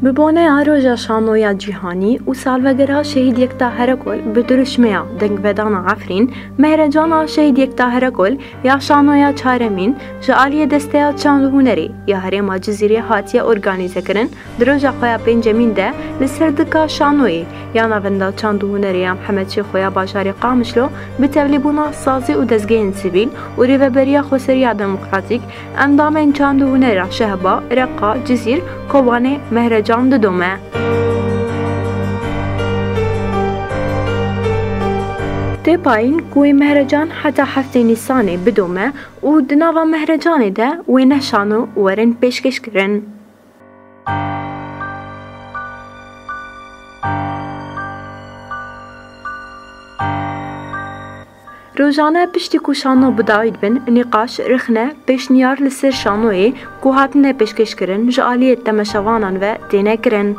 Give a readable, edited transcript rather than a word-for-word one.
ببونه روژا شانویا جیهانی و سالوگرا شهید یکتا هرکل بدرشمیا دنگ ودان عفرین مهرجانا شهید یکتا هرکل یا شانویا چارمین جعالی دسته چاند هنری یا هرما جزیره هاتیه ارگانیزه کرن دروژا خویا پنجمین ده لسردکا شانوی یا نوندا چاند هنری هم حمدشی خویا باشاری قامشلو بتولیبونا سازی و دزگین سیویل و ریوبریا خوسریا دموکراتیک اندامین چاند هنری شهبا رقا جزیر کوبانه مهرجان ددومه تی پایین کوی مهرجان حتی هفته نیسانه بدومه و دناوا مهرجانه ده و نشانو ورن پیشکش کرن. روزانه پشتی کو شانو بداید بن نقاش رخنه پیشنیار لسر شانوی کو هاتنه پیشکش کرن جعالیت تماشاوانان و تینه کرن.